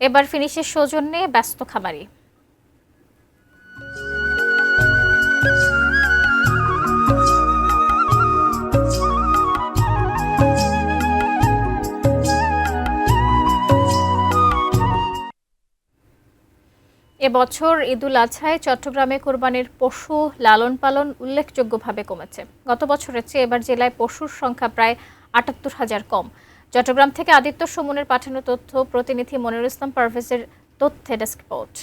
এবার ফিনিশের সৌজন্যে ব্যস্ত খামারি। এবছর ঈদুল আজহায় চট্টগ্রামে কোরবানির পশু লালন পালন উল্লেখযোগ্যভাবে কমেছে। গত বছরের চেয়ে এবার জেলায় পশুর সংখ্যা প্রায় ৭৮,০০০ কম। চট্টগ্রাম থেকে আদিত্য সুমনের পাঠানো তথ্য, প্রতিনিধি মনিরুল ইসলাম পারভেজের তথ্যে ডেস্ক রিপোর্ট।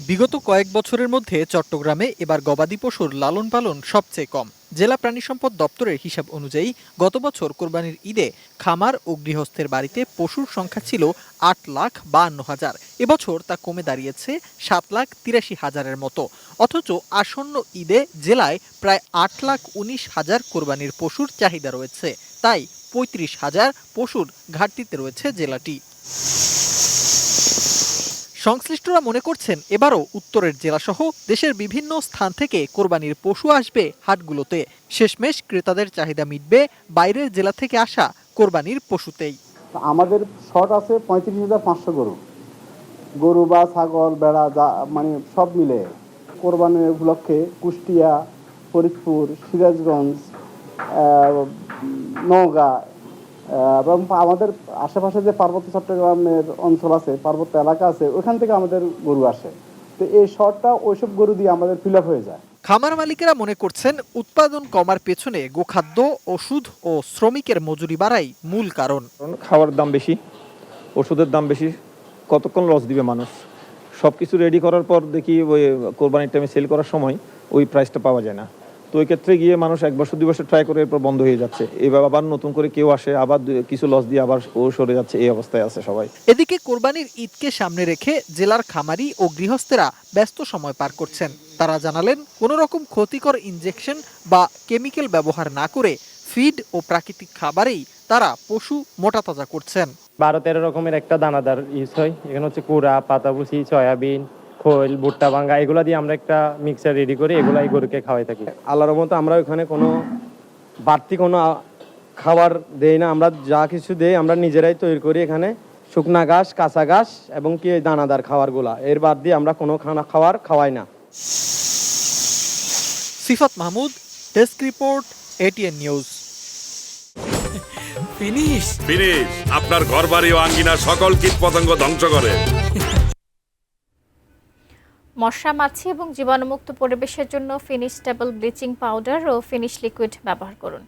বিগত কয়েক বছরের মধ্যে চট্টগ্রামে এবার গবাদি পশুর লালন পালন সবচেয়ে কম। জেলা প্রাণী সম্পদ দপ্তরের হিসাব অনুযায়ী গত বছর কোরবানির ঈদে খামার ও গৃহস্থের বাড়িতে পশুর সংখ্যা ছিল ৮,৫২,০০০। এবছর তা কমে দাঁড়িয়েছে ৭,৮৩,০০০-এর মতো। অথচ আসন্ন ঈদে জেলায় প্রায় ৮,১৯,০০০ কোরবানির পশুর চাহিদা রয়েছে। তাই ৩৫,০০০ পশুর ঘাটতিতে রয়েছে জেলাটি। সংশ্লিষ্টরা মনে করছেন এবারও উত্তরের জেলাসহ দেশের বিভিন্ন স্থান থেকে কোরবানির পশু আসবে হাটগুলোতে। শেষমেশ ক্রেতাদের চাহিদা মিটবে বাইরের জেলা থেকে আসা কোরবানির পশুতেই। আমাদের শর্ট আছে ৩৫,৫০০ গরু বা ছাগল বেড়া মানে সব মিলে কোরবানির উপলক্ষে কুষ্টিয়া, ফরিদপুর, সিরাজগঞ্জ, নওগাঁ এবং আমাদের আশেপাশে যে পার্বত্য চট্টগ্রামের অঞ্চল আছে, পার্বত্য এলাকা আছে, ওখান থেকে আমাদের গরু আসে। তো এই শর্টটা ওইসব গরু দিয়ে আমাদের ফিল আপ হয়ে যায়। খামার মালিকেরা মনে করছেন উৎপাদন কমার পেছনে গোখাদ্য, ওষুধ ও শ্রমিকের মজুরি বাড়াই মূল কারণ। খাওয়ার দাম বেশি, ওষুধের দাম বেশি, কতক্ষণ লস দিবে মানুষ। সব কিছু রেডি করার পর দেখি ওই কোরবানির টাইমে সেল করার সময় ওই প্রাইসটা পাওয়া যায় না। তো ওই ক্ষেত্রে গিয়ে মানুষ 1 বছর 2 বছর ট্রাই করে এরপর বন্ধ হয়ে যাচ্ছে। এবার আবার নতুন করে কেউ আসে, আবার কিছু লস দিয়ে আবার ও সরে যাচ্ছে। এই অবস্থায় আছে সবাই। এদিকে কোরবানির ঈদকে সামনে রেখে জেলার খামারি ও গৃহস্থেরা ব্যস্ত সময় পার করছেন। তারা জানালেন কোনো রকম ক্ষতিকর ইনজেকশন বা কেমিক্যাল ব্যবহার না করে ফিড ও প্রাকৃতিক খাবারেই তারা পশু মোটা তাজা করছেন। 12-13 রকমের একটা দানাদার ইউজ হয়। এখানে হচ্ছে কুড়া, পাতাবুসি, সয়াবিন, খোল, ভুট্টা ভাঙ্গা, এগুলা দিয়ে আমরা একটা মিক্সার রেডি করে এগুলাই গরুকে খাওয়াই থাকি। আল্লাহর রহমতে আমরা ওখানে কোনো বাড়তি কোনো খাবার দেই না। আমরা যা কিছু দেই আমরা নিজেরাই তৈরি করি। এখানে শুকনা ঘাস, কাঁচা ঘাস এবং কি দানাদার খাবারগুলা, এর বাদ দিয়ে আমরা কোনো খাবার খাওয়াই না। Sifat Mahmud, desk report, ATN news. Finish আপনার ঘরবাড়ি ও আঙ্গিনা সকল কীটপতঙ্গ ধ্বংস করে। মশা, মাছি এবং জীবাণুমুক্ত পরিবেশের জন্য ফিনিশ স্টেবল ব্লিচিং পাউডার ও ফিনিশ লিকুইড ব্যবহার করুন।